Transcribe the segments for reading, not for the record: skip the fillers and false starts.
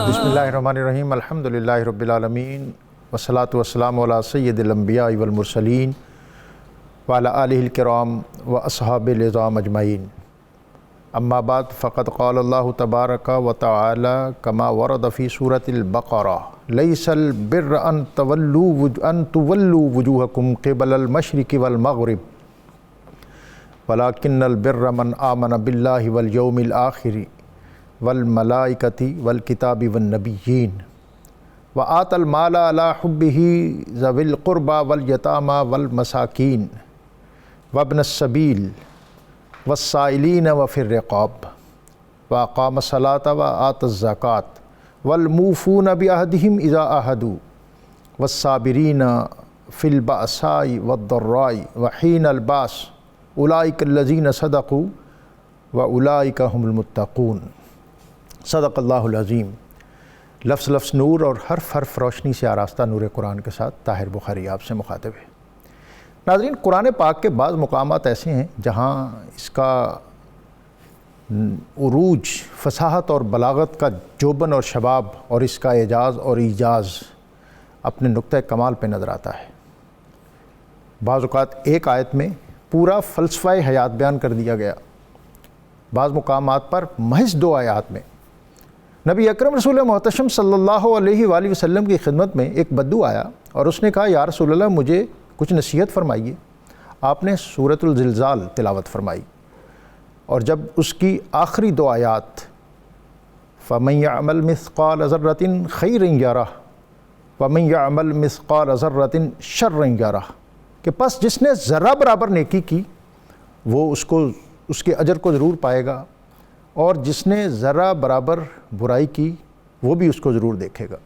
بسم اللہ الرحمن الرحیم الحمدللہ رب العالمین والصلاة والسلام علی سید الانبیاء والمرسلین وعلی آلہ الکرام واصحاب العظام اجمعین اما بعد فقد قال اللہ تبارک و تعالی کما ورد فی سورۃ البقرہ لیس البر ان تولوا وجوہکم قبل المشرق والمغرب ولکن البر من آمن باللہ والیوم الآخر والملائکۃ والکتاب والنبیین وآت المال علی حبہ ذوی القربى والیتامى والمساکین وابن السبیل والسائلین وفی الرقاب واقام الصلاۃ وآت الزکاۃ والموفون بعہدہم اذا عاہدوا والصابرین فی البأساء والضراء وحین الباس اولئک الذین صدقوا واولئک هم المتقون۔ صدق اللہ العظیم۔ لفظ لفظ نور اور حرف حرف روشنی سے آراستہ نور قرآن کے ساتھ طاہر بخاری آپ سے مخاطب ہے۔ ناظرین، قرآن پاک کے بعض مقامات ایسے ہیں جہاں اس کا عروج، فصاحت اور بلاغت کا جوبن اور شباب اور اس کا اعجاز اور ایجاز اپنے نقطہ کمال پہ نظر آتا ہے۔ بعض اوقات ایک آیت میں پورا فلسفہ حیات بیان کر دیا گیا، بعض مقامات پر محض 2 آیات میں۔ نبی اکرم رسول محتشم صلی اللہ علیہ وآلہ وسلم کی خدمت میں ایک بدو آیا اور اس نے کہا یا رسول اللہ مجھے کچھ نصیحت فرمائیے۔ آپ نے سورۃ الزلزال تلاوت فرمائی اور جب اس کی آخری 2 آیات فَمَن يَعْمَلْ مِثْقَالَ ذَرَّةٍ خَيْرٍ يَرَهُ وَمَن يَعْمَلْ مِثْقَالَ ذَرَّةٍ شَرًّا يَرَهُ کہ پس جس نے ذرہ برابر نیکی کی وہ اس کے اجر کو ضرور پائے گا، اور جس نے ذرہ برابر برائی کی وہ بھی اس کو ضرور دیکھے گا۔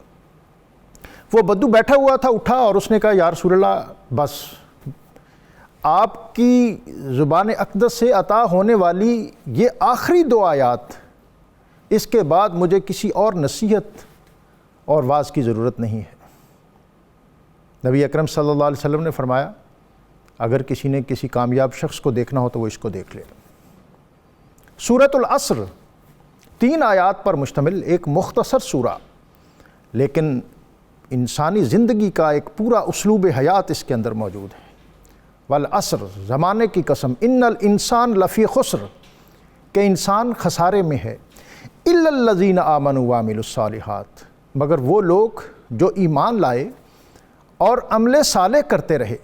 وہ بدو بیٹھا ہوا تھا، اٹھا اور اس نے کہا یا رسول اللہ بس آپ کی زبان اقدس سے عطا ہونے والی یہ آخری 2 آیات، اس کے بعد مجھے کسی اور نصیحت اور واعظ کی ضرورت نہیں ہے۔ نبی اکرم صلی اللہ علیہ وسلم نے فرمایا اگر کسی نے کسی کامیاب شخص کو دیکھنا ہو تو وہ اس کو دیکھ لے۔ سورۃ العصر 3 آیات پر مشتمل ایک مختصر سورہ، لیکن انسانی زندگی کا ایک پورا اسلوب حیات اس کے اندر موجود ہے۔ والعصر، زمانے کی قسم، ان الانسان لفی خسر کہ انسان خسارے میں ہے، الا الذین آمنوا وعملوا الصالحات مگر وہ لوگ جو ایمان لائے اور عمل صالح کرتے رہے،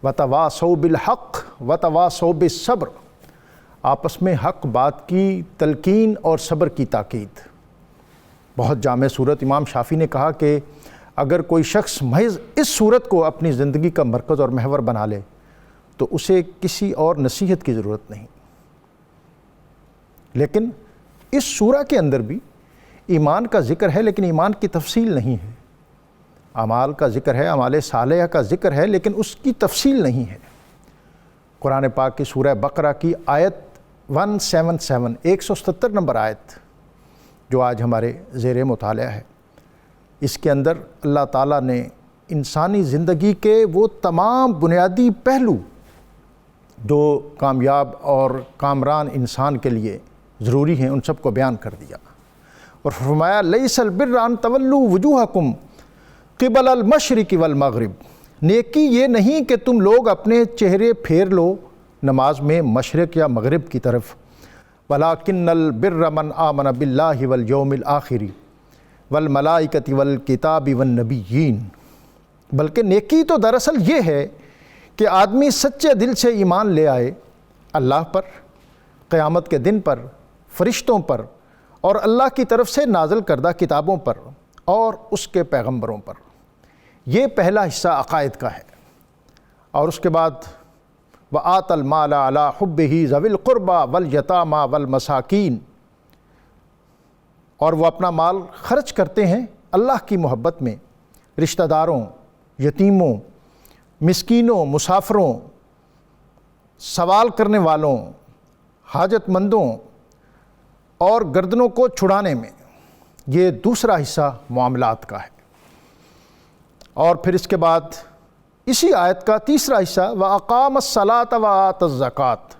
وتواصوا بالحق وتواصوا بالصبر آپس میں حق بات کی تلقین اور صبر کی تاکید۔ بہت جامع صورت۔ امام شافعی نے کہا کہ اگر کوئی شخص محض اس صورت کو اپنی زندگی کا مرکز اور محور بنا لے تو اسے کسی اور نصیحت کی ضرورت نہیں۔ لیکن اس سورہ کے اندر بھی ایمان کا ذکر ہے، لیکن ایمان کی تفصیل نہیں ہے۔ اعمال کا ذکر ہے، اعمال صالحہ کا ذکر ہے، لیکن اس کی تفصیل نہیں ہے۔ قرآن پاک کی سورہ بقرہ کی آیت 177 177 نمبر آیت جو آج ہمارے زیر مطالعہ ہے، اس کے اندر اللہ تعالیٰ نے انسانی زندگی کے وہ تمام بنیادی پہلو جو کامیاب اور کامران انسان کے لیے ضروری ہیں ان سب کو بیان کر دیا اور فرمایا لیس البر ان تولوا وجوہکم قبل المشرق والمغرب نیکی یہ نہیں کہ تم لوگ اپنے چہرے پھیر لو نماز میں مشرق یا مغرب کی طرف، وَلَٰكِنَّ الْبِرَّ مَنْ آمَنَ بِاللَّهِ وَالْيَوْمِ الْآخِرِ وَالْمَلَائِكَةِ وَالْكِتَابِ وَالنَّبِيِّينَ بلکہ نیکی تو دراصل یہ ہے کہ آدمی سچے دل سے ایمان لے آئے اللہ پر، قیامت کے دن پر، فرشتوں پر اور اللہ کی طرف سے نازل کردہ کتابوں پر اور اس کے پیغمبروں پر۔ یہ پہلا حصہ عقائد کا ہے۔ اور اس کے بعد وآت المال علی حبہ ذوی القربى والیتامى والمساکین اور وہ اپنا مال خرچ کرتے ہیں اللہ کی محبت میں رشتہ داروں، یتیموں، مسکینوں، مسافروں، سوال کرنے والوں، حاجت مندوں اور گردنوں کو چھڑانے میں۔ یہ دوسرا حصہ معاملات کا ہے۔ اور پھر اس کے بعد اسی آیت کا تیسرا حصہ وَأَقَامَ الصَّلَاةَ وَآتَ الزَّكَاةَ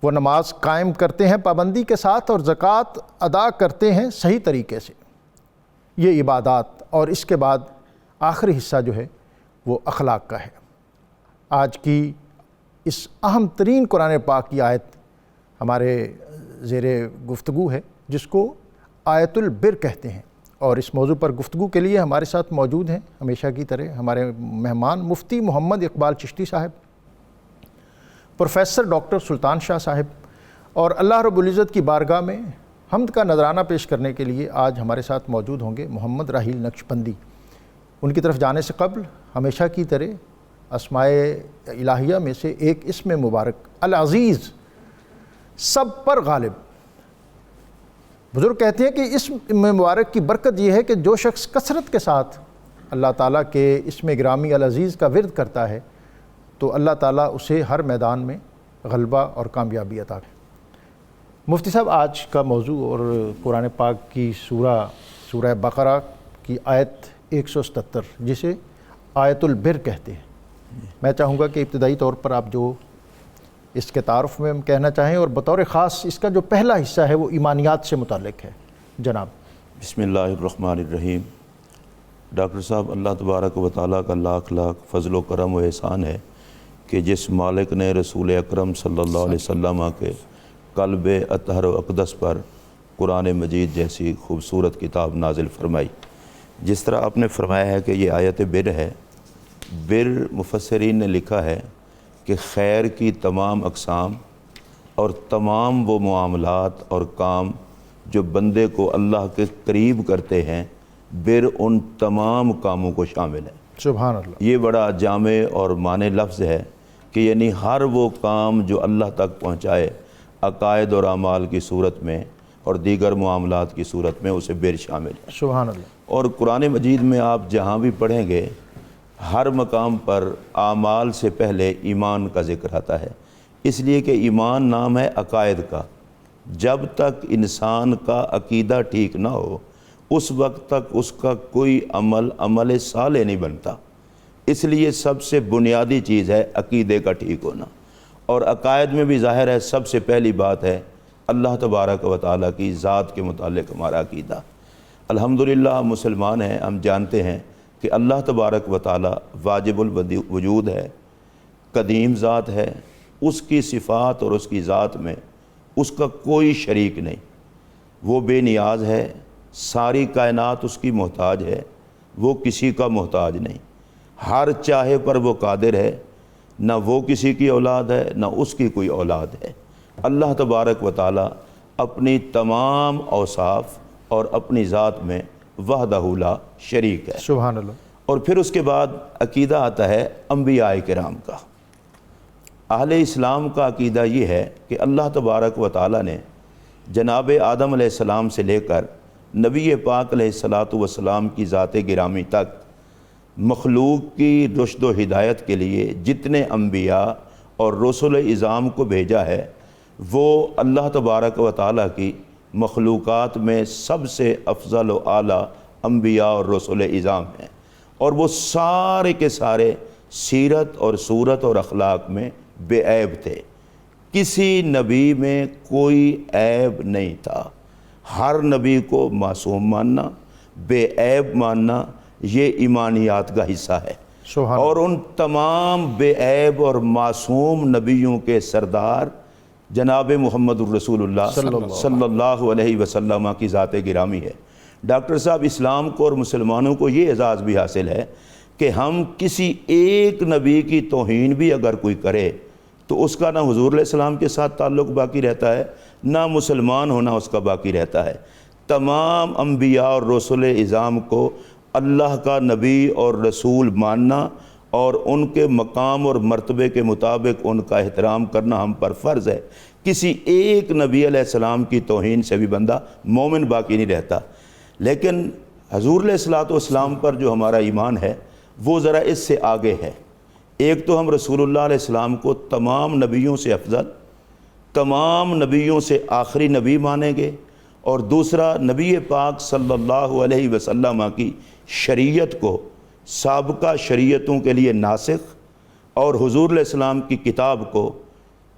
وہ نماز قائم کرتے ہیں پابندی کے ساتھ اور زکوٰۃ ادا کرتے ہیں صحیح طریقے سے۔ یہ عبادات، اور اس کے بعد آخری حصہ جو ہے وہ اخلاق کا ہے۔ آج کی اس اہم ترین قرآن پاک کی آیت ہمارے زیر گفتگو ہے، جس کو آیت البر کہتے ہیں، اور اس موضوع پر گفتگو کے لیے ہمارے ساتھ موجود ہیں ہمیشہ کی طرح ہمارے مہمان مفتی محمد اقبال چشتی صاحب، پروفیسر ڈاکٹر سلطان شاہ صاحب، اور اللہ رب العزت کی بارگاہ میں حمد کا نذرانہ پیش کرنے کے لیے آج ہمارے ساتھ موجود ہوں گے محمد راحیل نقشبندی۔ ان کی طرف جانے سے قبل ہمیشہ کی طرح اسماء الہیہ میں سے ایک اسم مبارک العزیز، سب پر غالب۔ بزرگ کہتے ہیں کہ اسم مبارک کی برکت یہ ہے کہ جو شخص کثرت کے ساتھ اللہ تعالیٰ کے اسم گرامی العزیز کا ورد کرتا ہے تو اللہ تعالیٰ اسے ہر میدان میں غلبہ اور کامیابی عطا کرے۔ مفتی صاحب، آج کا موضوع اور قرآن پاک کی سورہ بقرہ کی آیت 177 جسے آیت البر کہتے ہیں، میں چاہوں گا کہ ابتدائی طور پر آپ جو اس کے تعارف میں ہم کہنا چاہیں، اور بطور خاص اس کا جو پہلا حصہ ہے وہ ایمانیات سے متعلق ہے جناب۔ بسم اللہ الرحمن الرحیم۔ ڈاکٹر صاحب، اللہ تبارک و تعالیٰ کا لاکھ لاکھ فضل و کرم و احسان ہے کہ جس مالک نے رسول اکرم صلی اللہ علیہ وسلم کے قلب اطہر و اقدس پر قرآن مجید جیسی خوبصورت کتاب نازل فرمائی۔ جس طرح آپ نے فرمایا ہے کہ یہ آیت بر ہے، بر مفسرین نے لکھا ہے کہ خیر کی تمام اقسام اور تمام وہ معاملات اور کام جو بندے کو اللہ کے قریب کرتے ہیں، بر ان تمام کاموں کو شامل ہے۔ سبحان اللہ۔ یہ بڑا جامع اور معنی لفظ ہے کہ یعنی ہر وہ کام جو اللہ تک پہنچائے عقائد اور اعمال کی صورت میں اور دیگر معاملات کی صورت میں، اسے بر شامل ہے۔ سبحان اللہ۔ اور قرآن مجید میں آپ جہاں بھی پڑھیں گے ہر مقام پر اعمال سے پہلے ایمان کا ذکر آتا ہے، اس لیے کہ ایمان نام ہے عقائد کا۔ جب تک انسان کا عقیدہ ٹھیک نہ ہو اس وقت تک اس کا کوئی عمل صالح نہیں بنتا۔ اس لیے سب سے بنیادی چیز ہے عقیدے کا ٹھیک ہونا، اور عقائد میں بھی ظاہر ہے سب سے پہلی بات ہے اللہ تبارک و تعالیٰ کی ذات کے متعلق ہمارا عقیدہ۔ الحمدللہ ہم مسلمان ہیں، ہم جانتے ہیں کہ اللہ تبارک و تعالیٰ واجب الوجود ہے، قدیم ذات ہے، اس کی صفات اور اس کی ذات میں اس کا کوئی شریک نہیں، وہ بے نیاز ہے، ساری کائنات اس کی محتاج ہے، وہ کسی کا محتاج نہیں، ہر چاہے پر وہ قادر ہے، نہ وہ کسی کی اولاد ہے نہ اس کی کوئی اولاد ہے۔ اللہ تبارک و تعالیٰ اپنی تمام اوصاف اور اپنی ذات میں وحدہ لا شریک ہے۔ سبحان اللہ۔ اور پھر اس کے بعد عقیدہ آتا ہے انبیاء کرام کا۔ اہل اسلام کا عقیدہ یہ ہے کہ اللہ تبارک و تعالیٰ نے جناب آدم علیہ السلام سے لے کر نبی پاک علیہ السلام کی ذات گرامی تک مخلوق کی رشد و ہدایت کے لیے جتنے انبیاء اور رسول اعظام کو بھیجا ہے، وہ اللہ تبارک و تعالیٰ کی مخلوقات میں سب سے افضل و اعلیٰ انبیاء اور رسول اعظام ہیں، اور وہ سارے کے سارے سیرت اور صورت اور اخلاق میں بے عیب تھے۔ کسی نبی میں کوئی عیب نہیں تھا۔ ہر نبی کو معصوم ماننا، بے عیب ماننا، یہ ایمانیات کا حصہ ہے۔ اور ان تمام بے عیب اور معصوم نبیوں کے سردار جناب محمد الرسول اللہ صلی اللہ علیہ وسلم کی ذات گرامی ہے۔ ڈاکٹر صاحب، اسلام کو اور مسلمانوں کو یہ اعزاز بھی حاصل ہے کہ ہم کسی ایک نبی کی توہین بھی اگر کوئی کرے تو اس کا نہ حضور علیہ السلام کے ساتھ تعلق باقی رہتا ہے، نہ مسلمان ہونا اس کا باقی رہتا ہے۔ تمام انبیاء اور رسول اعظام کو اللہ کا نبی اور رسول ماننا اور ان کے مقام اور مرتبے کے مطابق ان کا احترام کرنا ہم پر فرض ہے۔ کسی ایک نبی علیہ السلام کی توہین سے بھی بندہ مومن باقی نہیں رہتا۔ لیکن حضور علیہ السلام پر جو ہمارا ایمان ہے وہ ذرا اس سے آگے ہے۔ ایک تو ہم رسول اللہ علیہ السلام کو تمام نبیوں سے افضل، تمام نبیوں سے آخری نبی مانیں گے، اور دوسرا نبی پاک صلی اللہ علیہ وسلم کی شریعت کو سابقہ شریعتوں کے لیے ناسخ، اور حضور علیہ السلام کی کتاب کو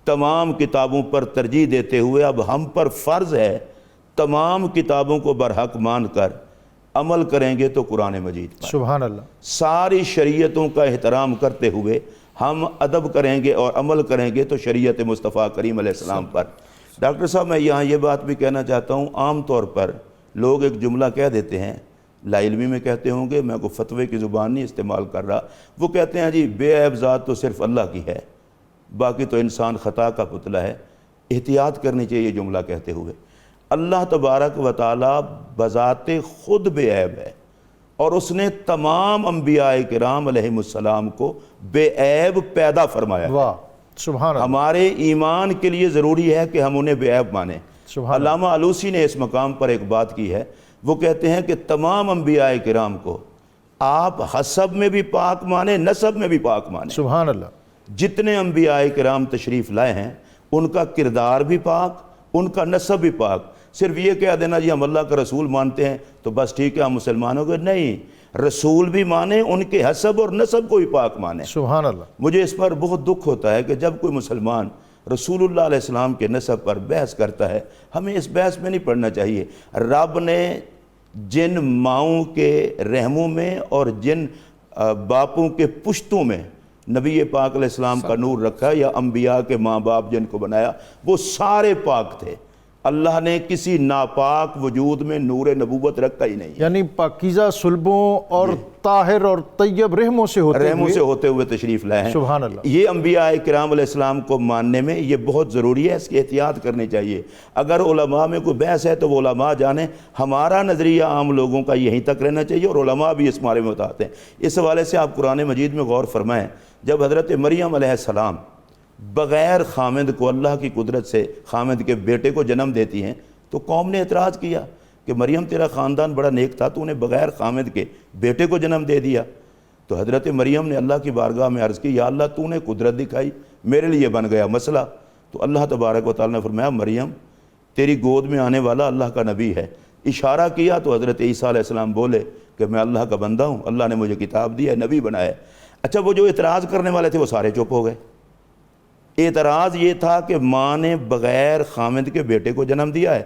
تمام کتابوں پر ترجیح دیتے ہوئے اب ہم پر فرض ہے تمام کتابوں کو برحق مان کر عمل کریں گے تو قرآن مجید پر۔ سبحان اللہ۔ ساری شریعتوں کا احترام کرتے ہوئے ہم ادب کریں گے اور عمل کریں گے تو شریعت مصطفیٰ کریم علیہ السلام پر۔ ڈاکٹر صاحب میں یہاں یہ بات بھی کہنا چاہتا ہوں، عام طور پر لوگ ایک جملہ کہہ دیتے ہیں، لا علمی میں کہتے ہوں گے، میں کوئی فتوے کی زبان نہیں استعمال کر رہا، وہ کہتے ہیں جی بے عیب ذات تو صرف اللہ کی ہے، باقی تو انسان خطا کا پتلا ہے۔ احتیاط کرنی چاہیے یہ جملہ کہتے ہوئے۔ اللہ تبارک و تعالی بذات خود بے عیب ہے، اور اس نے تمام انبیاء کرام علیہم السلام کو بے عیب پیدا فرمایا ہے۔ واہ سبحان اللہ۔ ہمارے ایمان کے لیے ضروری ہے کہ ہم انہیں بے عیب مانیں۔ سبحان اللہ۔ علامہ علوسی نے اس مقام پر ایک بات کی ہے، وہ کہتے ہیں کہ تمام انبیاء کرام کو آپ حسب میں بھی پاک مانیں، نسب میں بھی پاک مانیں۔ سبحان اللہ۔ جتنے انبیاء کرام تشریف لائے ہیں ان کا کردار بھی پاک، ان کا نسب بھی پاک۔ صرف یہ کہہ دینا جی ہم اللہ کا رسول مانتے ہیں تو بس ٹھیک ہے ہم مسلمان ہو گئے، نہیں، رسول بھی مانیں، ان کے حسب اور نسب کو بھی پاک مانیں۔ سبحان اللہ۔ مجھے اس پر بہت دکھ ہوتا ہے کہ جب کوئی مسلمان رسول اللہ علیہ السلام کے نسب پر بحث کرتا ہے، ہمیں اس بحث میں نہیں پڑھنا چاہیے۔ رب نے جن ماؤں کے رحموں میں اور جن باپوں کے پشتوں میں نبی پاک علیہ السلام کا نور رکھا، یا انبیاء کے ماں باپ جن کو بنایا، وہ سارے پاک تھے۔ اللہ نے کسی ناپاک وجود میں نور نبوت رکھا ہی نہیں، یعنی پاکیزہ صلبوں اور طاہر اور طیب رحموں سے ہوتے ہوئے تشریف لائے ہیں۔ سبحان اللہ۔ یہ انبیاء کرام علیہ السلام کو ماننے میں یہ بہت ضروری ہے، اس کی احتیاط کرنی چاہیے۔ اگر علماء میں کوئی بحث ہے تو وہ علماء جانیں، ہمارا نظریہ عام لوگوں کا یہیں تک رہنا چاہیے، اور علماء بھی اس بارے میں بتاتے ہیں۔ اس حوالے سے آپ قرآن مجید میں غور فرمائیں، جب حضرت مریم علیہ السلام بغیر خامد کو اللہ کی قدرت سے خامد کے بیٹے کو جنم دیتی ہیں تو قوم نے اعتراض کیا کہ مریم تیرا خاندان بڑا نیک تھا، تو انہیں بغیر خامد کے بیٹے کو جنم دے دیا۔ تو حضرت مریم نے اللہ کی بارگاہ میں عرض کی، یا اللہ تو نے قدرت دکھائی، میرے لیے بن گیا مسئلہ۔ تو اللہ تبارک و تعالیٰ نے فرمایا مریم تیری گود میں آنے والا اللہ کا نبی ہے۔ اشارہ کیا تو حضرت عیسیٰ علیہ السلام بولے کہ میں اللہ کا بندہ ہوں، اللہ نے مجھے کتاب دی ہے، نبی بنایا ہے۔ اچھا وہ جو اعتراض کرنے والے تھے وہ سارے چپ ہو گئے۔ اعتراض یہ تھا کہ ماں نے بغیر خامد کے بیٹے کو جنم دیا ہے،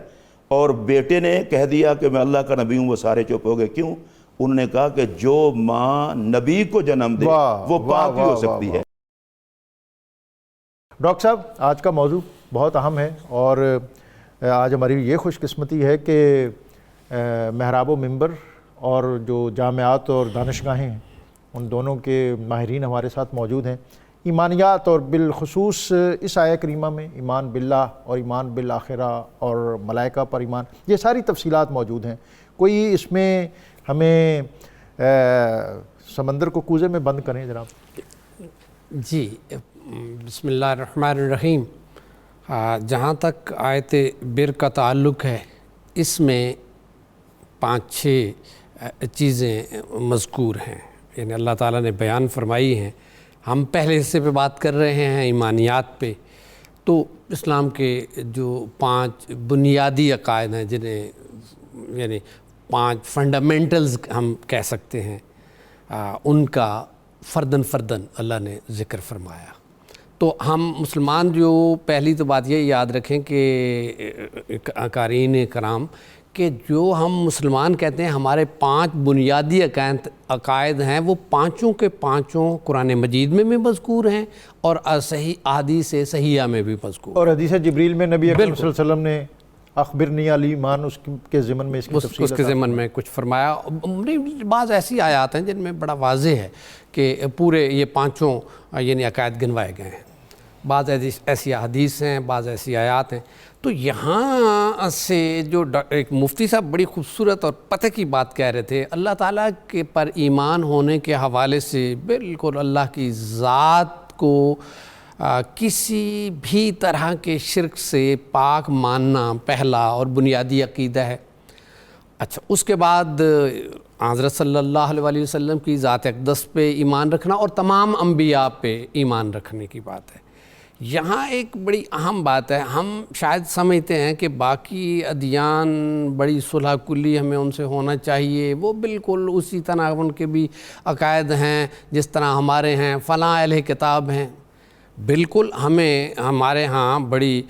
اور بیٹے نے کہہ دیا کہ میں اللہ کا نبی ہوں، وہ سارے چپ ہو گئے۔ کیوں؟ انہوں نے کہا کہ جو ماں نبی کو جنم دے وہ پاک ہی ہو سکتی ہے۔ ڈاکٹر صاحب آج کا موضوع بہت اہم ہے، اور آج ہماری یہ خوش قسمتی ہے کہ محراب و منبر اور جو جامعات اور دانشگاہیں ہیں ان دونوں کے ماہرین ہمارے ساتھ موجود ہیں۔ ایمانیات اور بالخصوص اس آیہ کریمہ میں ایمان باللہ اور ایمان بالآخرہ اور ملائکہ پر ایمان، یہ ساری تفصیلات موجود ہیں۔ کوئی اس میں ہمیں سمندر کو کوزے میں بند کریں جناب۔ جی بسم اللہ الرحمن الرحیم۔ جہاں تک آیت بر کا تعلق ہے، اس میں 5-6 چیزیں مذکور ہیں، یعنی اللہ تعالیٰ نے بیان فرمائی ہیں۔ ہم پہلے حصے پہ بات کر رہے ہیں ایمانیات پہ، تو اسلام کے جو 5 بنیادی عقائد ہیں، جنہیں یعنی 5 فنڈامنٹلز ہم کہہ سکتے ہیں، ان کا فرداً اللہ نے ذکر فرمایا۔ تو ہم مسلمان جو پہلی تو بات یہ یاد رکھیں کہ قارئین کرام کہ جو ہم مسلمان کہتے ہیں ہمارے 5 بنیادی عقائد ہیں، وہ پانچوں کے پانچوں قرآن مجید میں بھی مذکور ہیں اور صحیح احادیث صحیحہ میں بھی مذکور، اور حدیث جبریل میں نبی اکرم صلی اللہ علیہ وسلم نے اخبرنی علی ایمان اس کے ضمن میں اس کی تفصیل اس کے ضمن میں کچھ فرمایا۔ بعض ایسی آیات ہیں جن میں بڑا واضح ہے کہ پورے یہ 5 یعنی عقائد گنوائے گئے ہیں۔ بعض ایسی احادیث ہیں، بعض ایسی آیات ہیں۔ تو یہاں سے جو ایک مفتی صاحب بڑی خوبصورت اور پتہ کی بات کہہ رہے تھے، اللہ تعالیٰ کے پر ایمان ہونے کے حوالے سے بالکل اللہ کی ذات کو کسی بھی طرح کے شرک سے پاک ماننا پہلا اور بنیادی عقیدہ ہے۔ اچھا، اس کے بعد حضرت صلی اللہ علیہ وسلم کی ذات اقدس پہ ایمان رکھنا اور تمام انبیاء پہ ایمان رکھنے کی بات ہے۔ یہاں ایک بڑی اہم بات ہے، ہم شاید سمجھتے ہیں کہ باقی ادیان بڑی صلح کلی ہمیں ان سے ہونا چاہیے، وہ بالکل اسی طرح ان کے بھی عقائد ہیں جس طرح ہمارے ہیں، فلاں اہل کتاب ہیں۔ بالکل ہمیں ہمارے ہاں بڑی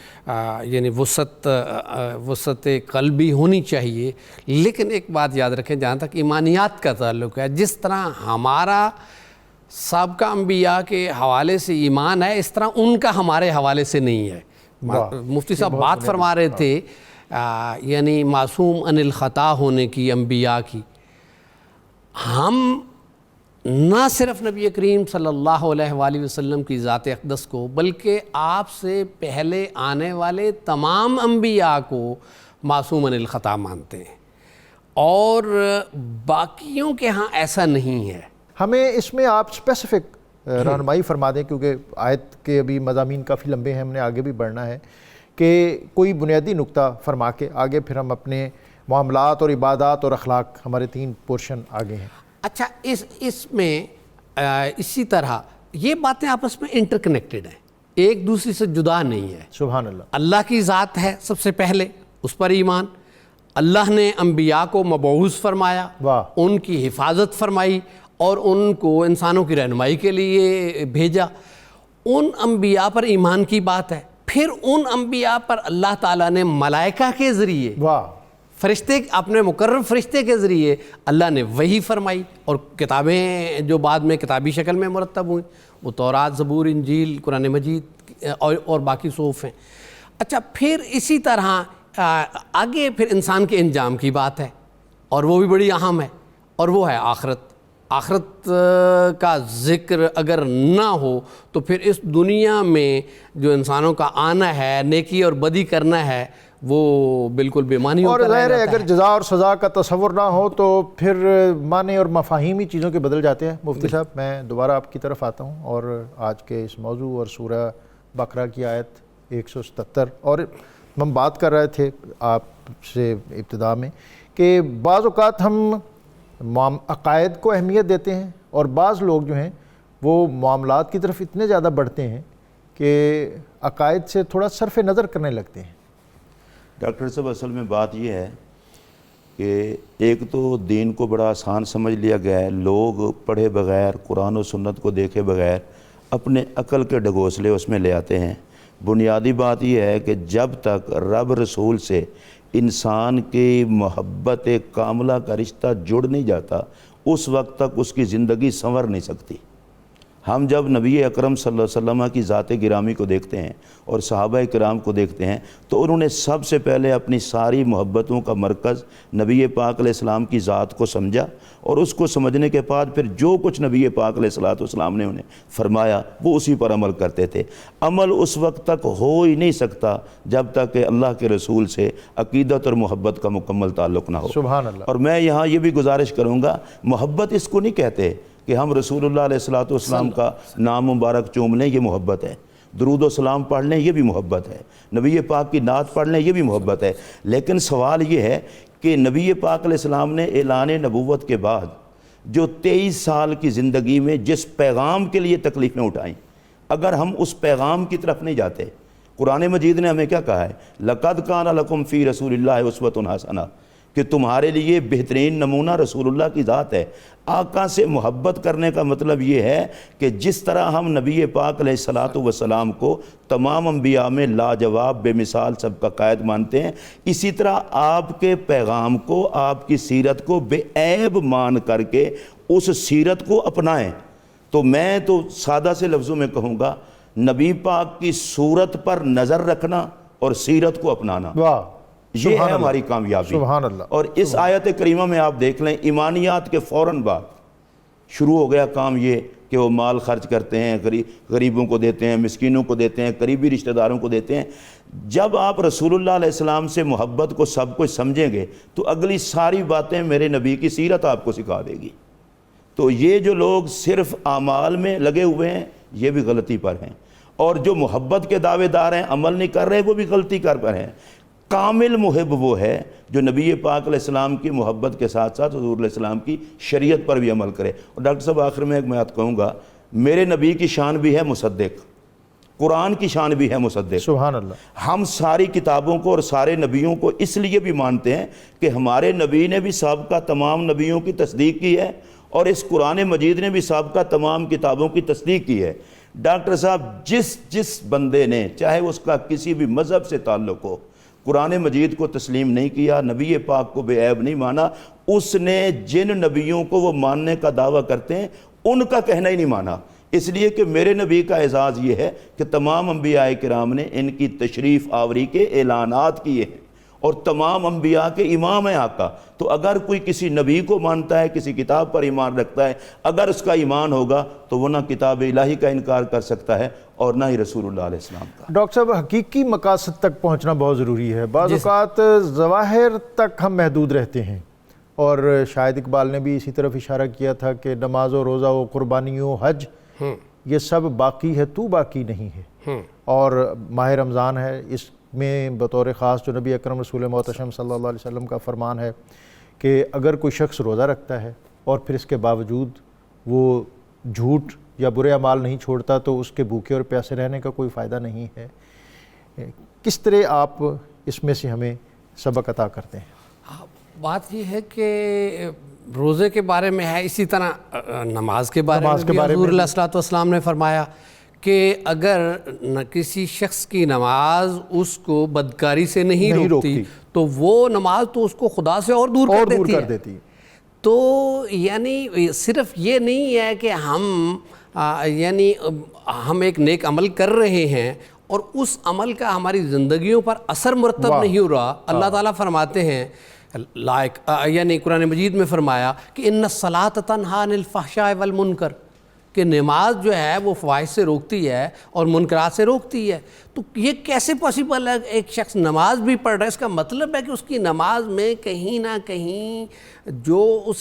یعنی وسعت قلبی ہونی چاہیے، لیکن ایک بات یاد رکھیں، جہاں تک ایمانیات کا تعلق ہے، جس طرح ہمارا سابقہ انبیاء کے حوالے سے ایمان ہے، اس طرح ان کا ہمارے حوالے سے نہیں ہے۔ مفتی صاحب بات فرما رہے تھے یعنی معصوم عن الخطا ہونے کی انبیاء کی۔ ہم نہ صرف نبی کریم صلی اللہ علیہ وآلہ وسلم کی ذات اقدس کو، بلکہ آپ سے پہلے آنے والے تمام انبیاء کو معصوم عن الخطا مانتے ہیں، اور باقیوں کے ہاں ایسا نہیں ہے۔ ہمیں اس میں آپ اسپیسیفک رہنمائی فرما دیں، کیونکہ آیت کے ابھی مضامین کافی لمبے ہیں، ہم نے آگے بھی بڑھنا ہے، کہ کوئی بنیادی نقطہ فرما کے آگے پھر ہم اپنے معاملات اور عبادات اور اخلاق، ہمارے 3 پورشن آگے ہیں۔ اچھا، اس میں اسی طرح یہ باتیں آپس میں انٹر کنیکٹڈ ہیں، ایک دوسری سے جدا نہیں ہے۔ سبحان اللہ۔ اللہ کی ذات ہے سب سے پہلے، اس پر ایمان۔ اللہ نے انبیاء کو مبعوث فرمایا، واہ، ان کی حفاظت فرمائی اور ان کو انسانوں کی رہنمائی کے لیے بھیجا۔ ان انبیاء پر ایمان کی بات ہے۔ پھر ان انبیاء پر اللہ تعالیٰ نے ملائکہ کے ذریعے، واہ، فرشتے، اپنے مقرر فرشتے کے ذریعے اللہ نے وحی فرمائی، اور کتابیں جو بعد میں کتابی شکل میں مرتب ہوئیں، وہ تورات، زبور، انجیل، قرآن مجید اور باقی صحف ہیں۔ اچھا، پھر اسی طرح آگے پھر انسان کے انجام کی بات ہے، اور وہ بھی بڑی اہم ہے، اور وہ ہے آخرت۔ آخرت کا ذکر اگر نہ ہو تو پھر اس دنیا میں جو انسانوں کا آنا ہے، نیکی اور بدی کرنا ہے، وہ بالکل بے معنی ہو کر رہ اور جاتا ہے۔ اگر جزا اور سزا کا تصور نہ ہو تو پھر معنی اور مفاہیمی چیزوں کے بدل جاتے ہیں۔ مفتی صاحب، میں دوبارہ آپ کی طرف آتا ہوں، اور آج کے اس موضوع اور سورہ بقرہ کی آیت 177، اور ہم بات کر رہے تھے آپ سے ابتدا میں کہ بعض اوقات ہم عقائد کو اہمیت دیتے ہیں، اور بعض لوگ جو ہیں وہ معاملات کی طرف اتنے زیادہ بڑھتے ہیں کہ عقائد سے تھوڑا صرف نظر کرنے لگتے ہیں۔ ڈاکٹر صاحب، اصل میں بات یہ ہے کہ ایک تو دین کو بڑا آسان سمجھ لیا گیا ہے، لوگ پڑھے بغیر، قرآن و سنت کو دیکھے بغیر اپنے عقل کے ڈگوسلے اس میں لے آتے ہیں۔ بنیادی بات یہ ہے کہ جب تک رب رسول سے انسان کی محبت کاملہ کا رشتہ جڑ نہیں جاتا، اس وقت تک اس کی زندگی سنور نہیں سکتی۔ ہم جب نبی اکرم صلی اللہ علیہ وسلم کی ذات گرامی کو دیکھتے ہیں اور صحابہ کرام کو دیکھتے ہیں، تو انہوں نے سب سے پہلے اپنی ساری محبتوں کا مرکز نبی پاک علیہ السلام کی ذات کو سمجھا، اور اس کو سمجھنے کے بعد پھر جو کچھ نبی پاک علیہ السلام نے انہیں فرمایا وہ اسی پر عمل کرتے تھے۔ عمل اس وقت تک ہو ہی نہیں سکتا جب تک کہ اللہ کے رسول سے عقیدت اور محبت کا مکمل تعلق نہ ہو۔ سبحان اللہ۔ اور میں یہاں یہ بھی گزارش کروں گا، محبت اس کو نہیں کہتے کہ ہم رسول اللہ علیہ السلام کا نام مبارک چوم لیں، یہ محبت ہے۔ درود و سلام پڑھ لیں، یہ بھی محبت ہے۔ نبی پاک کی نعت پڑھ لیں، یہ بھی محبت ہے۔ لیکن سوال یہ ہے کہ نبی پاک علیہ السلام نے اعلان نبوت کے بعد جو 23 سال کی زندگی میں جس پیغام کے لیے تکلیفیں اٹھائیں، اگر ہم اس پیغام کی طرف نہیں جاتے، قرآن مجید نے ہمیں کیا کہا ہے؟ لَقَدْ كَانَ لَكُمْ فِي رَسُولِ اللَّهِ أُسْوَةٌ حَسَنَةٌ، کہ تمہارے لیے بہترین نمونہ رسول اللہ کی ذات ہے۔ آقا سے محبت کرنے کا مطلب یہ ہے کہ جس طرح ہم نبی پاک علیہ السلام کو تمام انبیاء میں لاجواب، بے مثال، سب کا قائد مانتے ہیں، اسی طرح آپ کے پیغام کو، آپ کی سیرت کو بے عیب مان کر کے اس سیرت کو اپنائیں۔ تو میں تو سادہ سے لفظوں میں کہوں گا، نبی پاک کی صورت پر نظر رکھنا اور سیرت کو اپنانا، واہ، یہ ہے ہماری کامیابی۔ سبحان اللہ۔ اور اس آیت کریمہ میں آپ دیکھ لیں، ایمانیات کے فوراً بعد شروع ہو گیا کام یہ کہ وہ مال خرچ کرتے ہیں، غریبوں کو دیتے ہیں، مسکینوں کو دیتے ہیں، قریبی رشتہ داروں کو دیتے ہیں۔ جب آپ رسول اللہ علیہ السلام سے محبت کو سب کچھ سمجھیں گے تو اگلی ساری باتیں میرے نبی کی سیرت آپ کو سکھا دے گی۔ تو یہ جو لوگ صرف اعمال میں لگے ہوئے ہیں، یہ بھی غلطی پر ہیں، اور جو محبت کے دعوے دار ہیں، عمل نہیں کر رہے، وہ بھی غلطی پر ہیں۔ کامل محب وہ ہے جو نبی پاک علیہ السلام کی محبت کے ساتھ ساتھ حضور علیہ السلام کی شریعت پر بھی عمل کرے۔ اور ڈاکٹر صاحب، آخر میں ایک بات کہوں گا، میرے نبی کی شان بھی ہے مصدق، قرآن کی شان بھی ہے مصدق۔ سبحان اللہ۔ ہم ساری کتابوں کو اور سارے نبیوں کو اس لیے بھی مانتے ہیں کہ ہمارے نبی نے بھی سابقہ تمام نبیوں کی تصدیق کی ہے، اور اس قرآن مجید نے بھی سابقہ تمام کتابوں کی تصدیق کی ہے۔ ڈاکٹر صاحب جس بندے نے چاہے اس کا کسی بھی مذہب سے تعلق ہو قرآن مجید کو تسلیم نہیں کیا، نبی پاک کو بے عیب نہیں مانا، اس نے جن نبیوں کو وہ ماننے کا دعویٰ کرتے ہیں ان کا کہنا ہی نہیں مانا، اس لیے کہ میرے نبی کا اعزاز یہ ہے کہ تمام انبیاء کرام نے ان کی تشریف آوری کے اعلانات کیے ہیں اور تمام انبیاء کے امام ہیں آقا۔ تو اگر کوئی کسی نبی کو مانتا ہے، کسی کتاب پر ایمان رکھتا ہے، اگر اس کا ایمان ہوگا تو وہ نہ کتاب الہی کا انکار کر سکتا ہے اور نہ ہی رسول اللہ علیہ السلام کا۔ ڈاکٹر صاحب، حقیقی مقاصد تک پہنچنا بہت ضروری ہے۔ بعض اوقات ظواہر تک ہم محدود رہتے ہیں، اور شاید اقبال نے بھی اسی طرف اشارہ کیا تھا کہ نماز و روزہ و قربانی و حج یہ سب باقی ہے، تو باقی نہیں ہے۔ اور ماہ رمضان ہے، اس میں بطور خاص جو نبی اکرم رسول محتشم صلی اللہ علیہ وسلم کا فرمان ہے کہ اگر کوئی شخص روزہ رکھتا ہے اور پھر اس کے باوجود وہ جھوٹ یا برے اعمال نہیں چھوڑتا تو اس کے بھوکے اور پیاسے رہنے کا کوئی فائدہ نہیں ہے۔ کس طرح آپ اس میں سے ہمیں سبق عطا کرتے ہیں؟ بات یہ ہے کہ روزے کے بارے میں ہے، اسی طرح نماز کے بارے میں بھی حضور علیہ الصلوۃ والسلام نے فرمایا کہ اگر کسی شخص کی نماز اس کو بدکاری سے نہیں روکتی تو وہ نماز تو اس کو خدا سے اور دور کر دیتی ہے۔ تو یعنی صرف یہ نہیں ہے کہ ہم ایک نیک عمل کر رہے ہیں اور اس عمل کا ہماری زندگیوں پر اثر مرتب نہیں ہو رہا۔ اللہ تعالیٰ فرماتے ہیں یعنی قرآن مجید میں فرمایا کہ ان الصلاۃ تنہی عن الفحشاء والمنکر، کہ نماز جو ہے وہ فواحش سے روکتی ہے اور منکرات سے روکتی ہے۔ تو یہ کیسے پاسبل ہے؟ ایک شخص نماز بھی پڑھ رہا ہے، اس کا مطلب ہے کہ اس کی نماز میں کہیں نہ کہیں جو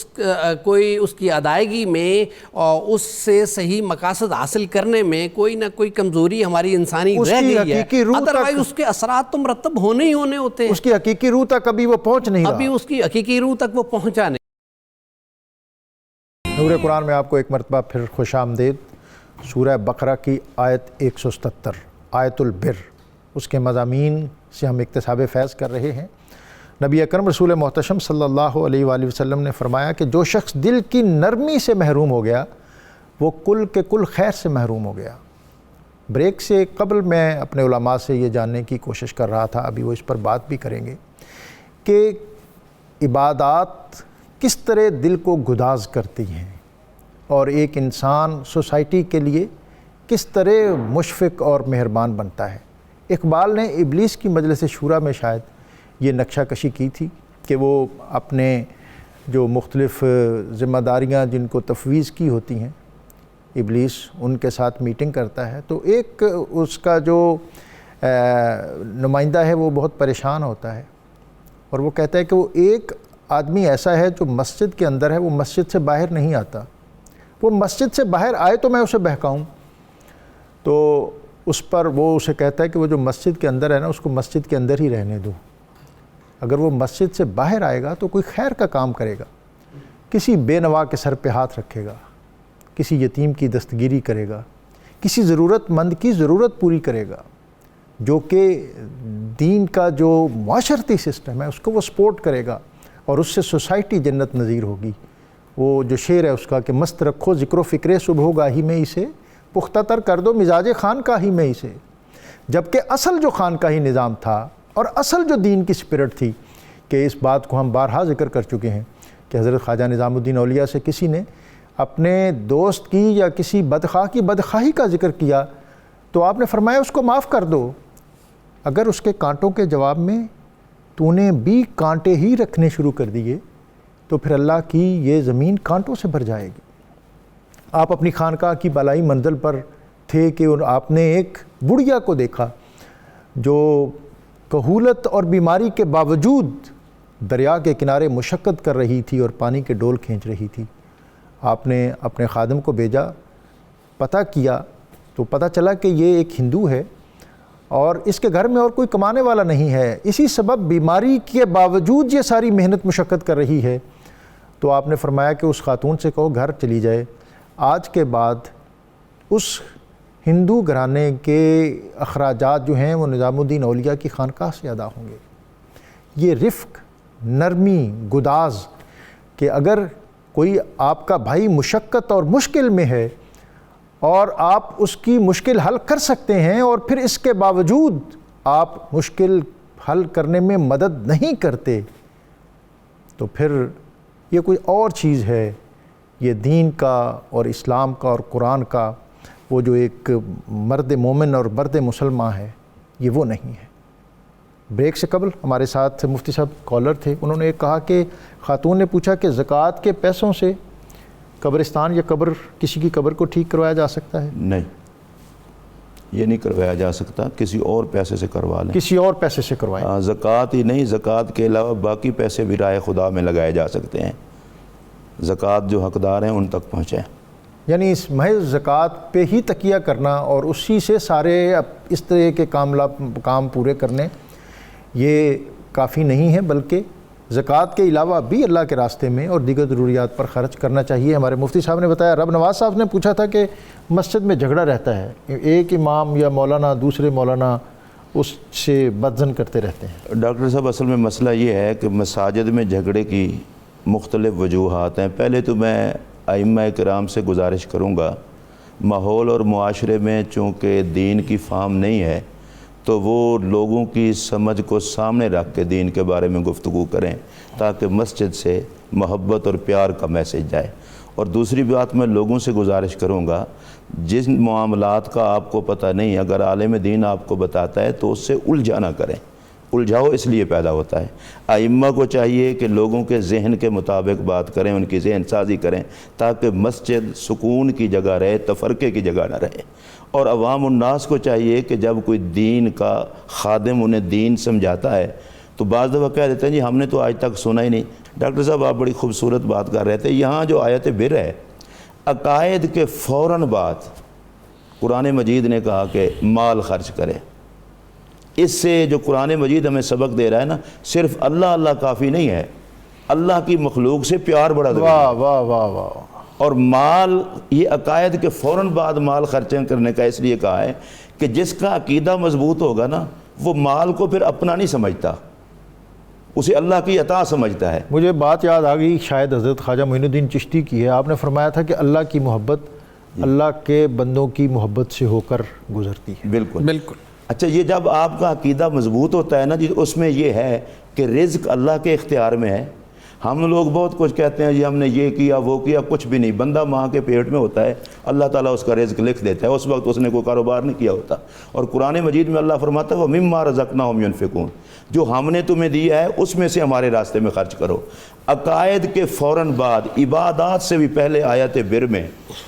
کوئی اس کی ادائیگی میں اور اس سے صحیح مقاصد حاصل کرنے میں کوئی نہ کوئی کمزوری ہماری انسانی رہ گئی ہے، ادروائز اس کے اثرات تو مرتب ہونے ہی ہونے ہوتے ہیں۔ اس کی حقیقی روح تک ابھی وہ پہنچ نہیں رہا، ابھی اس کی حقیقی روح تک وہ پہنچا نہیں۔ نور قرآن میں آپ کو ایک مرتبہ پھر خوش آمدید۔ سورہ بقرہ کی آیت 177 آیت البر، اس کے مضامین سے ہم اکتساب فیض کر رہے ہیں۔ نبی اکرم رسول محتشم صلی اللہ علیہ وآلہ وسلم نے فرمایا کہ جو شخص دل کی نرمی سے محروم ہو گیا وہ کل کے کل خیر سے محروم ہو گیا۔ بریک سے قبل میں اپنے علماء سے یہ جاننے کی کوشش کر رہا تھا، ابھی وہ اس پر بات بھی کریں گے، کہ عبادات کس طرح دل کو گداز کرتی ہیں اور ایک انسان سوسائٹی کے لیے کس طرح مشفق اور مہربان بنتا ہے۔ اقبال نے ابلیس کی مجلس شورا میں شاید یہ نقشہ کشی کی تھی کہ وہ اپنے جو مختلف ذمہ داریاں جن کو تفویض کی ہوتی ہیں، ابلیس ان کے ساتھ میٹنگ کرتا ہے، تو ایک اس کا جو نمائندہ ہے وہ بہت پریشان ہوتا ہے اور وہ کہتا ہے کہ وہ ایک آدمی ایسا ہے جو مسجد کے اندر ہے، وہ مسجد سے باہر نہیں آتا، وہ مسجد سے باہر آئے تو میں اسے بہکاؤں۔ تو اس پر وہ اسے کہتا ہے کہ وہ جو مسجد کے اندر ہے نا، اس کو مسجد کے اندر ہی رہنے دو، اگر وہ مسجد سے باہر آئے گا تو کوئی خیر کا کام کرے گا، کسی بے نوا کے سر پہ ہاتھ رکھے گا، کسی یتیم کی دستگیری کرے گا، کسی ضرورت مند کی ضرورت پوری کرے گا، جو کہ دین کا جو معاشرتی سسٹم ہے اس کو وہ سپورٹ کرے گا، اور اس سے سوسائٹی جنت نظیر ہوگی۔ وہ جو شعر ہے اس کا کہ مست رکھو ذکر و فکر صبح گاہی میں اسے، پختہ تر کر دو مزاج خانقاہی میں اسے۔ جبکہ اصل جو خانقاہی نظام تھا اور اصل جو دین کی سپرٹ تھی، کہ اس بات کو ہم بارہا ذکر کر چکے ہیں کہ حضرت خواجہ نظام الدین اولیاء سے کسی نے اپنے دوست کی یا کسی بدخواہ کی بدخواہی کا ذکر کیا تو آپ نے فرمایا اس کو معاف کر دو، اگر اس کے کانٹوں کے جواب میں تو نے بھی کانٹے ہی رکھنے شروع کر دیے تو پھر اللہ کی یہ زمین کانٹوں سے بھر جائے گی۔ آپ اپنی خانقاہ کی بالائی منزل پر تھے کہ آپ نے ایک بڑھیا کو دیکھا جو کہولت اور بیماری کے باوجود دریا کے کنارے مشقت کر رہی تھی اور پانی کے ڈول کھینچ رہی تھی۔ آپ نے اپنے خادم کو بھیجا، پتہ کیا تو پتہ چلا کہ یہ ایک ہندو ہے اور اس کے گھر میں اور کوئی کمانے والا نہیں ہے، اسی سبب بیماری کے باوجود یہ ساری محنت مشقت کر رہی ہے۔ تو آپ نے فرمایا کہ اس خاتون سے کہو گھر چلی جائے، آج کے بعد اس ہندو گھرانے کے اخراجات جو ہیں وہ نظام الدین اولیاء کی خانقاہ سے ادا ہوں گے۔ یہ رفق، نرمی، گداز، کہ اگر کوئی آپ کا بھائی مشقت اور مشکل میں ہے اور آپ اس کی مشکل حل کر سکتے ہیں اور پھر اس کے باوجود آپ مشکل حل کرنے میں مدد نہیں کرتے، تو پھر یہ کوئی اور چیز ہے. یہ دین کا اور اسلام کا اور قرآن کا وہ جو ایک مرد مومن اور مرد مسلمان ہے، یہ وہ نہیں ہے. بریک سے قبل ہمارے ساتھ مفتی صاحب کالر تھے، انہوں نے کہا کہ خاتون نے پوچھا کہ زکوٰۃ کے پیسوں سے قبرستان یا قبر کسی کی قبر کو ٹھیک کروایا جا سکتا ہے؟ نہیں، یہ نہیں کروایا جا سکتا، کسی اور پیسے سے کروا لیں. کسی اور پیسے سے کروائیں. زکوٰۃ ہی نہیں، زکوٰۃ کے علاوہ باقی پیسے بھی رائے خدا میں لگائے جا سکتے ہیں. زکوٰۃ جو حقدار ہیں ان تک پہنچیں. یعنی اس محض زکوٰۃ پہ ہی تکیہ کرنا اور اسی سے سارے اس طرح کے کام پورے کرنے یہ کافی نہیں ہے، بلکہ زکوٰۃ کے علاوہ بھی اللہ کے راستے میں اور دیگر ضروریات پر خرچ کرنا چاہیے. ہمارے مفتی صاحب نے بتایا. رب نواز صاحب نے پوچھا تھا کہ مسجد میں جھگڑا رہتا ہے، ایک امام یا مولانا دوسرے مولانا اس سے بدظن کرتے رہتے ہیں. ڈاکٹر صاحب، اصل میں مسئلہ یہ ہے کہ مساجد میں جھگڑے کی مختلف وجوہات ہیں. پہلے تو میں ائمہ کرام سے گزارش کروں گا، ماحول اور معاشرے میں چونکہ دین کی فہم نہیں ہے تو وہ لوگوں کی سمجھ کو سامنے رکھ کے دین کے بارے میں گفتگو کریں تاکہ مسجد سے محبت اور پیار کا میسیج جائے. اور دوسری بات میں لوگوں سے گزارش کروں گا، جن معاملات کا آپ کو پتہ نہیں، اگر عالم دین آپ کو بتاتا ہے تو اس سے الجھا نہ کریں. الجھاؤ اس لیے پیدا ہوتا ہے. ائمہ کو چاہیے کہ لوگوں کے ذہن کے مطابق بات کریں، ان کی ذہن سازی کریں تاکہ مسجد سکون کی جگہ رہے، تفرقے کی جگہ نہ رہے. اور عوام الناس کو چاہیے کہ جب کوئی دین کا خادم انہیں دین سمجھاتا ہے تو بعض دفعہ کہہ دیتے ہیں جی ہم نے تو آج تک سنا ہی نہیں. ڈاکٹر صاحب، آپ بڑی خوبصورت بات کر رہے تھے. یہاں جو آیت بر ہے، عقائد کے فوراً بعد قرآن مجید نے کہا کہ مال خرچ کرے. اس سے جو قرآن مجید ہمیں سبق دے رہا ہے نا، صرف اللہ اللہ کافی نہیں ہے، اللہ کی مخلوق سے پیار بڑا ضروری ہے. واہ واہ واہ واہ. اور مال، یہ عقائد کے فوراً بعد مال خرچیں کرنے کا اس لیے کہا ہے کہ جس کا عقیدہ مضبوط ہوگا نا، وہ مال کو پھر اپنا نہیں سمجھتا، اسے اللہ کی عطا سمجھتا ہے. مجھے بات یاد آ گئی، شاید حضرت خواجہ معین الدین چشتی کی ہے. آپ نے فرمایا تھا کہ اللہ کی محبت اللہ کے بندوں کی محبت سے ہو کر گزرتی ہے. بالکل بالکل. اچھا، یہ جب آپ کا عقیدہ مضبوط ہوتا ہے نا جی، اس میں یہ ہے کہ رزق اللہ کے اختیار میں ہے. ہم لوگ بہت کچھ کہتے ہیں جی ہم نے یہ کیا وہ کیا، کچھ بھی نہیں. بندہ ماں کے پیٹ میں ہوتا ہے، اللہ تعالیٰ اس کا رزق لکھ دیتا ہے، اس وقت اس نے کوئی کاروبار نہیں کیا ہوتا. اور قرآن مجید میں اللہ فرماتا ہے وَمِمَّا رَزَقْنَاهُمْ يُنْفِقُونَ، جو ہم نے تمہیں دیا ہے اس میں سے ہمارے راستے میں خرچ کرو. عقائد کے فوراً بعد، عبادات سے بھی پہلے آیت بر میں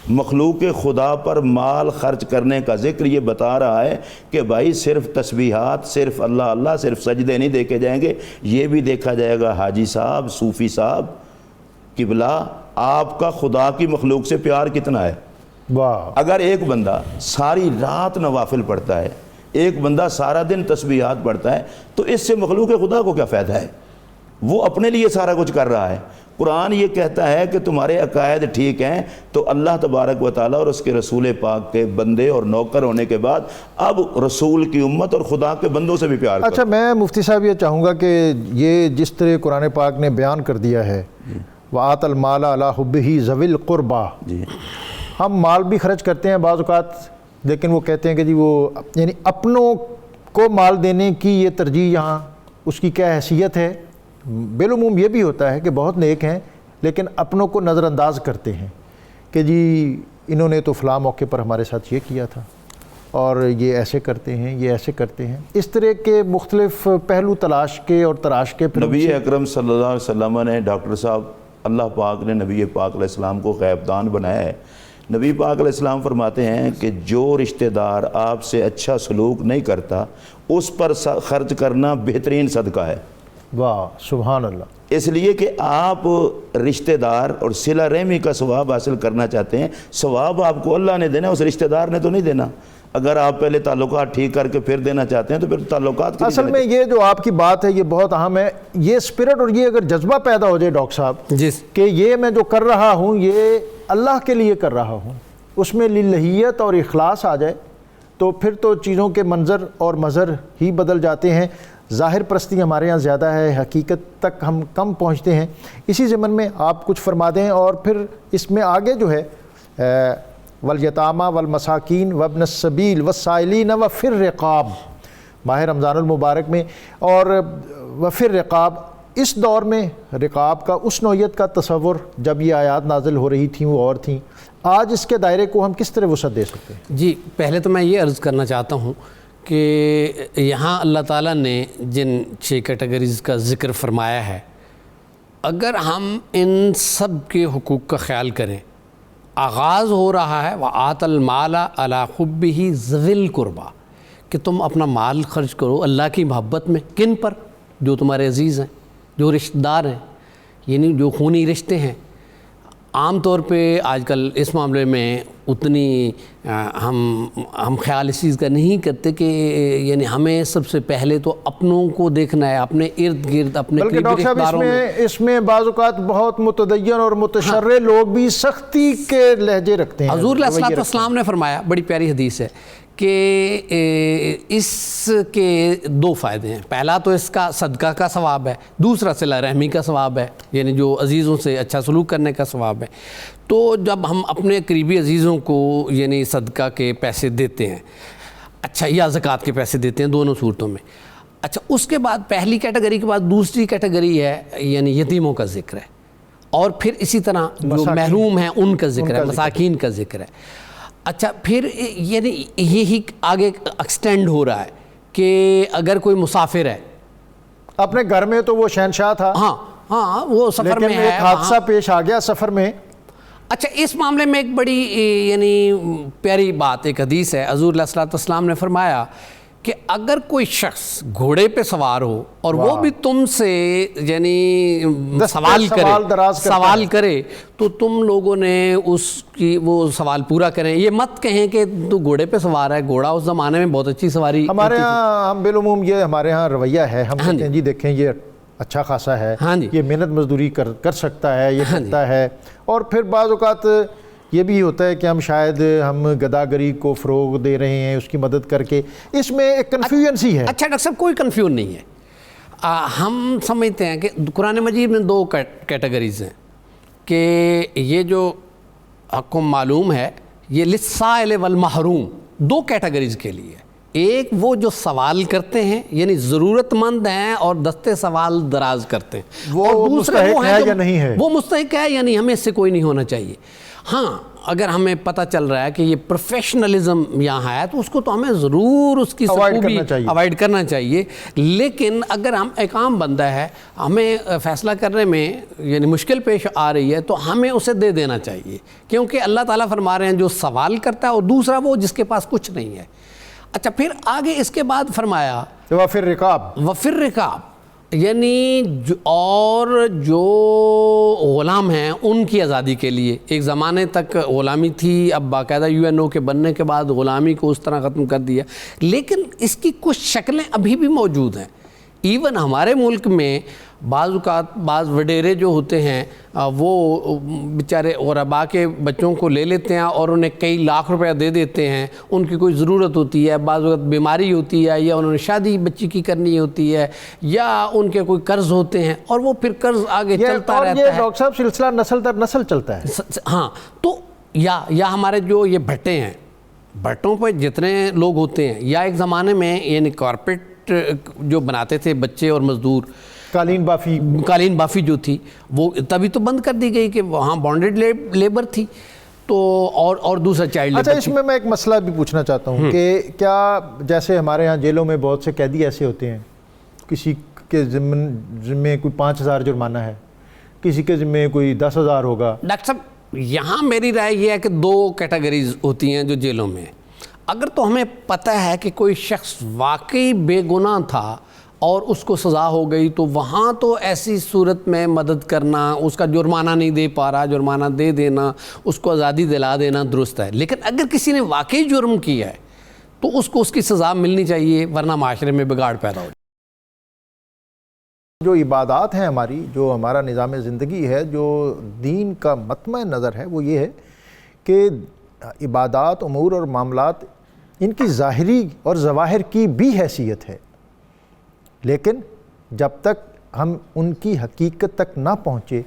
مخلوق خدا پر مال خرچ کرنے کا ذکر یہ بتا رہا ہے کہ بھائی صرف تسبیحات، صرف اللہ اللہ، صرف سجدے نہیں دیکھے جائیں گے، یہ بھی دیکھا جائے گا حاجی صاحب، صوفی صاحب، قبلہ آپ کا خدا کی مخلوق سے پیار کتنا ہے. واہ. اگر ایک بندہ ساری رات نوافل پڑھتا ہے، ایک بندہ سارا دن تسبیحات پڑھتا ہے، تو اس سے مخلوق خدا کو کیا فائدہ ہے؟ وہ اپنے لیے سارا کچھ کر رہا ہے. قرآن یہ کہتا ہے کہ تمہارے عقائد ٹھیک ہیں تو اللہ تبارک و تعالیٰ اور اس کے رسول پاک کے بندے اور نوکر ہونے کے بعد اب رسول کی امت اور خدا کے بندوں سے بھی پیار کرو. اچھا، میں مفتی صاحب یہ چاہوں گا کہ یہ جس طرح قرآن پاک نے بیان کر دیا ہے وَآتَ الْمَالَ عَلَىٰ حُبِّهِ ذَوِي الْقُرْبَىٰ، جی ہم مال بھی خرچ کرتے ہیں بعض اوقات، لیکن وہ کہتے ہیں کہ جی وہ یعنی اپنوں کو مال دینے کی یہ ترجیح، یہاں اس کی کیا حیثیت ہے؟ بالعموم یہ بھی ہوتا ہے کہ بہت نیک ہیں لیکن اپنوں کو نظر انداز کرتے ہیں کہ جی انہوں نے تو فلاں موقع پر ہمارے ساتھ یہ کیا تھا اور یہ ایسے کرتے ہیں، یہ ایسے کرتے ہیں. اس طرح کے مختلف پہلو تلاش کے اور تراش کے پھر نبی اکرم صلی اللہ علیہ وسلم نے، ڈاکٹر صاحب، اللہ پاک نے نبی پاک علیہ السلام کو غیب دان بنایا ہے. نبی پاک علیہ السلام فرماتے ہیں کہ جو رشتہ دار آپ سے اچھا سلوک نہیں کرتا اس پر خرچ کرنا بہترین صدقہ ہے. واہ سبحان اللہ. اس لیے کہ آپ رشتہ دار اور صلہ رحمی کا ثواب حاصل کرنا چاہتے ہیں، ثواب آپ کو اللہ نے دینا، اس رشتہ دار نے تو نہیں دینا. اگر آپ پہلے تعلقات ٹھیک کر کے پھر دینا چاہتے ہیں تو پھر تعلقات اصل میں یہ جو آپ کی بات ہے یہ بہت اہم ہے. یہ اسپرٹ اور یہ اگر جذبہ پیدا ہو جائے ڈاکٹر صاحب جی کہ یہ میں جو کر رہا ہوں یہ اللہ کے لیے کر رہا ہوں، اس میں للہیت اور اخلاص آ جائے تو پھر تو چیزوں کے منظر اور مظہر ہی بدل جاتے ہیں. ظاہر پرستی ہمارے ہاں زیادہ ہے، حقیقت تک ہم کم پہنچتے ہیں. اسی ضمن میں آپ کچھ فرما دیں اور پھر اس میں آگے جو ہے والیتامی والمساکین وابن السبیل والسائلین وفی الرقاب، ماہ رمضان المبارک میں، اور وفی الرقاب اس دور میں رقاب کا اس نوعیت کا تصور جب یہ آیات نازل ہو رہی تھیں وہ اور تھیں، آج اس کے دائرے کو ہم کس طرح وسعت دے سکتے ہیں؟ جی پہلے تو میں یہ عرض کرنا چاہتا ہوں کہ یہاں اللہ تعالیٰ نے جن 6 کیٹیگریز کا ذکر فرمایا ہے، اگر ہم ان سب کے حقوق کا خیال کریں، آغاز ہو رہا ہے وَآتَ الْمَالَ عَلَىٰ حُبِّهِ ذَوِي الْقُرْبَىٰ، کہ تم اپنا مال خرچ کرو اللہ کی محبت میں، کن پر؟ جو تمہارے عزیز ہیں، جو رشتہ دار ہیں، یعنی جو خونی رشتے ہیں۔ عام طور پہ آج کل اس معاملے میں اتنی ہم خیال اس چیز کا نہیں کرتے کہ یعنی ہمیں سب سے پہلے تو اپنوں کو دیکھنا ہے، اپنے ارد گرد اپنے بلکہ ڈاکٹر صاحب اس میں بعض اوقات بہت متدین اور متشرع لوگ بھی سختی کے لہجے رکھتے ہیں۔ حضور علیہ السلام نے فرمایا، بڑی پیاری حدیث ہے، کہ اس کے 2 فائدے ہیں۔ پہلا تو اس کا صدقہ کا ثواب ہے، دوسرا صلہ رحمی کا ثواب ہے، یعنی جو عزیزوں سے اچھا سلوک کرنے کا ثواب ہے۔ تو جب ہم اپنے قریبی عزیزوں کو یعنی صدقہ کے پیسے دیتے ہیں، اچھا، یا زکوٰۃ کے پیسے دیتے ہیں، دونوں صورتوں میں، اچھا، اس کے بعد پہلی کیٹیگری کے بعد دوسری کیٹیگری ہے یعنی یتیموں کا ذکر ہے، اور پھر اسی طرح جو محروم ہیں ان کا ذکر ہے، مساکین کا ذکر ہے۔ اچھا، پھر یعنی یہی آگے ایکسٹینڈ ہو رہا ہے کہ اگر کوئی مسافر ہے اپنے گھر میں تو وہ شہنشاہ تھا، ہاں وہ سفر میں ہے، لیکن ایک حادثہ پیش آ گیا سفر میں۔ اچھا، اس معاملے میں ایک بڑی یعنی پیاری بات، ایک حدیث ہے، حضور علیہ السلام نے فرمایا کہ اگر کوئی شخص گھوڑے پہ سوار ہو اور وہ بھی تم سے یعنی سوال کرے تو تم لوگوں نے اس کی وہ سوال پورا کریں، یہ مت کہیں کہ تو گھوڑے پہ سوار ہے، گھوڑا اس زمانے میں بہت اچھی سواری ہمارے ہاں ہم بالعموم یہ ہمارے ہاں رویہ ہے، ہم کہتے ہیں جی دیکھیں یہ اچھا خاصا ہے، یہ محنت مزدوری کر سکتا ہے، یہ کرتا ہے، اور پھر بعض اوقات یہ بھی ہوتا ہے کہ ہم شاید ہم گداگری کو فروغ دے رہے ہیں اس کی مدد کر کے، اس میں ایک کنفیوژن سی ہے۔ اچھا ڈاکٹر صاحب، کوئی کنفیوژن نہیں ہے، ہم سمجھتے ہیں کہ قرآن مجید میں 2 کیٹیگریز ہیں کہ یہ جو حق معلوم ہے یہ للسائل والمحروم، 2 کیٹیگریز کے لیے، ایک وہ جو سوال کرتے ہیں یعنی ضرورت مند ہیں اور دستے سوال دراز کرتے ہیں، وہ مستحق ہے یا نہیں ہے، وہ مستحق ہے یا نہیں، ہمیں اس سے کوئی نہیں ہونا چاہیے۔ ہاں اگر ہمیں پتہ چل رہا ہے کہ یہ پروفیشنلزم یہاں ہے تو اس کو تو ہمیں ضرور اس کی خوبی اوائڈ کرنا چاہیے، لیکن اگر ہم ایک عام بندہ ہے، ہمیں فیصلہ کرنے میں یعنی مشکل پیش آ رہی ہے تو ہمیں اسے دے دینا چاہیے، کیونکہ اللہ تعالیٰ فرما رہے ہیں جو سوال کرتا ہے، اور دوسرا وہ جس کے پاس کچھ نہیں ہے۔ اچھا، پھر آگے اس کے بعد فرمایا وفی الرقاب، یعنی اور جو غلام ہیں ان کی آزادی کے لیے، ایک زمانے تک غلامی تھی، اب باقاعدہ UNO کے بننے کے بعد غلامی کو اس طرح ختم کر دیا، لیکن اس کی کچھ شکلیں ابھی بھی موجود ہیں۔ ایون ہمارے ملک میں بعض اوقات بعض وڈیرے جو ہوتے ہیں وہ بیچارے غربا کے بچوں کو لے لیتے ہیں اور انہیں کئی لاکھ روپیہ دے دیتے ہیں، ان کی کوئی ضرورت ہوتی ہے، بعض وقت بیماری ہوتی ہے، یا انہوں نے شادی بچی کی کرنی ہوتی ہے، یا ان کے کوئی قرض ہوتے ہیں، اور وہ پھر قرض آگے چلتا رہتا ہے۔ یہ ڈاکٹر صاحب سلسلہ نسل در نسل چلتا ہے۔ ہاں، تو یا ہمارے جو یہ بھٹے ہیں، بھٹوں پہ جتنے لوگ ہوتے ہیں، یا ایک زمانے میں یعنی کارپیٹ جو بناتے تھے بچے اور مزدور، قالین بافی جو تھی وہ تبھی تو بند کر دی گئی کہ وہاں بانڈڈ لیبر تھی، تو اور دوسرا چائلڈ لیبر۔ اچھا، اس میں ایک مسئلہ بھی پوچھنا چاہتا ہوں کہ کیا جیسے ہمارے ہاں جیلوں میں بہت سے قیدی ایسے ہوتے ہیں، کسی کے ذمے کوئی 5,000 جرمانہ ہے، کسی کے ذمے کوئی 10,000 ہوگا۔ ڈاکٹر صاحب، یہاں میری رائے یہ ہے کہ 2 کیٹیگریز ہوتی ہیں جو جیلوں میں، اگر تو ہمیں پتہ ہے کہ کوئی شخص واقعی بے گناہ تھا اور اس کو سزا ہو گئی، تو وہاں تو ایسی صورت میں مدد کرنا، اس کا جرمانہ نہیں دے پا رہا، جرمانہ دے دینا، اس کو آزادی دلا دینا درست ہے۔ لیکن اگر کسی نے واقعی جرم کیا ہے تو اس کو اس کی سزا ملنی چاہیے، ورنہ معاشرے میں بگاڑ پیدا ہو جائے۔ جو عبادات ہیں ہماری، جو ہمارا نظام زندگی ہے، جو دین کا مطمع نظر ہے، وہ یہ ہے کہ عبادات، امور اور معاملات، ان کی ظاہری اور ظواہر کی بھی حیثیت ہے، لیکن جب تک ہم ان کی حقیقت تک نہ پہنچے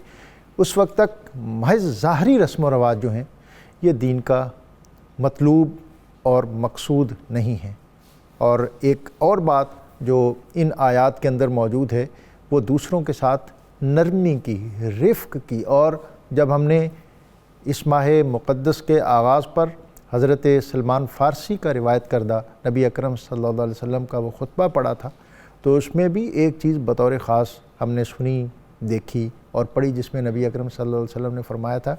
اس وقت تک محض ظاہری رسم و رواج جو ہیں یہ دین کا مطلوب اور مقصود نہیں ہیں۔ اور ایک اور بات جو ان آیات کے اندر موجود ہے وہ دوسروں کے ساتھ نرمی کی، رفق کی۔ اور جب ہم نے اس ماہ مقدس کے آغاز پر حضرت سلمان فارسی کا روایت کردہ نبی اکرم صلی اللہ علیہ وسلم کا وہ خطبہ پڑھا تھا، تو اس میں بھی ایک چیز بطور خاص ہم نے سنی، دیکھی اور پڑھی، جس میں نبی اکرم صلی اللہ علیہ وسلم نے فرمایا تھا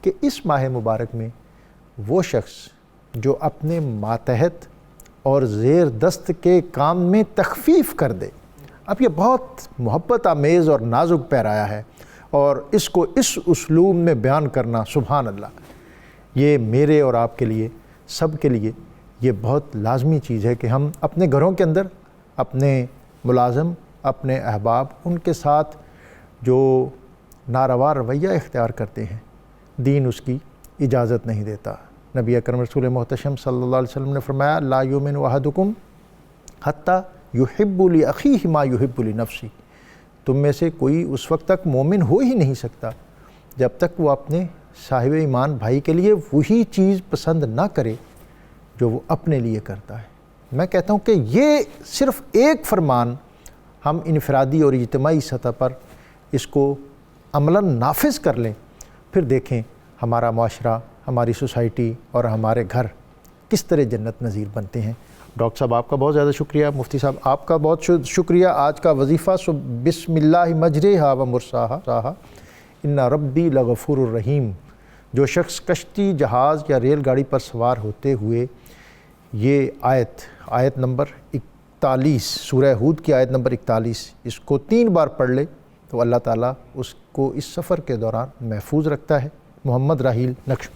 کہ اس ماہ مبارک میں وہ شخص جو اپنے ماتحت اور زیر دست کے کام میں تخفیف کر دے۔ اب یہ بہت محبت آمیز اور نازک پیرایا ہے، اور اس کو اس اسلوب میں بیان کرنا، سبحان اللہ، یہ میرے اور آپ کے لیے، سب کے لیے یہ بہت لازمی چیز ہے کہ ہم اپنے گھروں کے اندر اپنے ملازم، اپنے احباب، ان کے ساتھ جو ناروا رویہ اختیار کرتے ہیں، دین اس کی اجازت نہیں دیتا۔ نبی اکرم رسول محتشم صلی اللہ علیہ وسلم نے فرمایا لا یؤمن احدکم حتی یحب لاخیہ ما یحب لنفسہ، تم میں سے کوئی اس وقت تک مومن ہو ہی نہیں سکتا جب تک وہ اپنے صاحب ایمان بھائی کے لیے وہی چیز پسند نہ کرے جو وہ اپنے لیے کرتا ہے۔ میں کہتا ہوں کہ یہ صرف ایک فرمان ہم انفرادی اور اجتماعی سطح پر اس کو عملاً نافذ کر لیں، پھر دیکھیں ہمارا معاشرہ، ہماری سوسائٹی اور ہمارے گھر کس طرح جنت نظیر بنتے ہیں۔ ڈاکٹر صاحب آپ کا بہت زیادہ شکریہ، مفتی صاحب آپ کا بہت شکریہ۔ آج کا وظیفہ بسم اللہ مجریہا و مرساہا ان ربی لغفور الرحیم۔ جو شخص کشتی، جہاز یا ریل گاڑی پر سوار ہوتے ہوئے یہ آیت نمبر 41 سورہ ہود کی آیت نمبر 41 اس کو 3 بار پڑھ لے تو اللہ تعالیٰ اس کو اس سفر کے دوران محفوظ رکھتا ہے۔ محمد راحیل نقش۔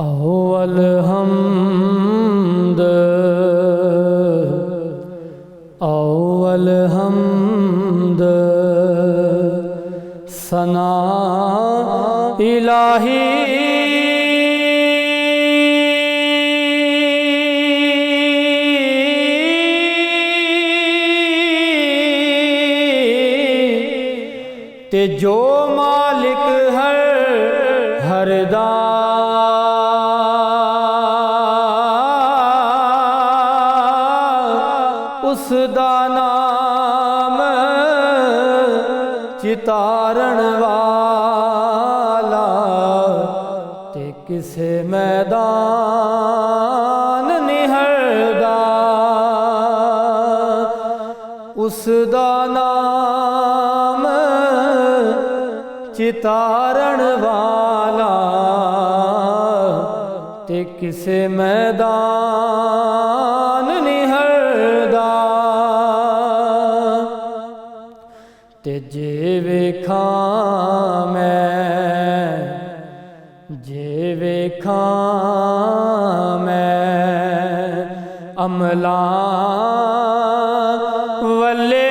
اول حمد اول حمد ثنا الہی تے جو مالک ہر دا اس دا نام چتارن والا تے کسے میدان نہردا اس دا نام چتارن والا تے کسے میدان نہردا تے جے ویکھاں میں عملاں والے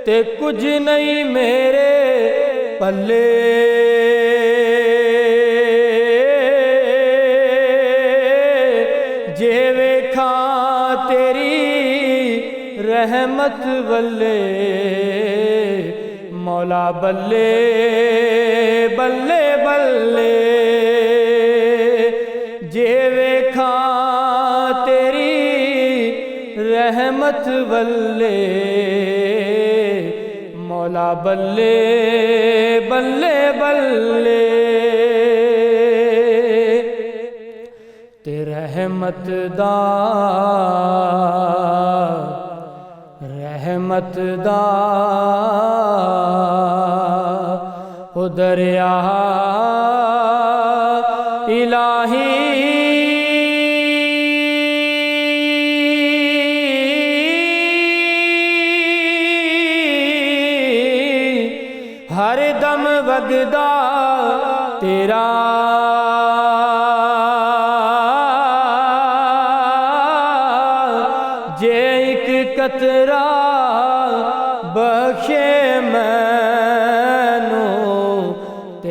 تے کچھ نہیں میرے پلے جے ویکھاں تیری رحمت والے مولا بلے بلے بلے جے ویکھاں تیری رحمت والے مولا بلے بلے بلے تے رحمت دا او دریا الہی ہر دم وگدا تیرا جے ایک قطرہ بخشے مینوں تے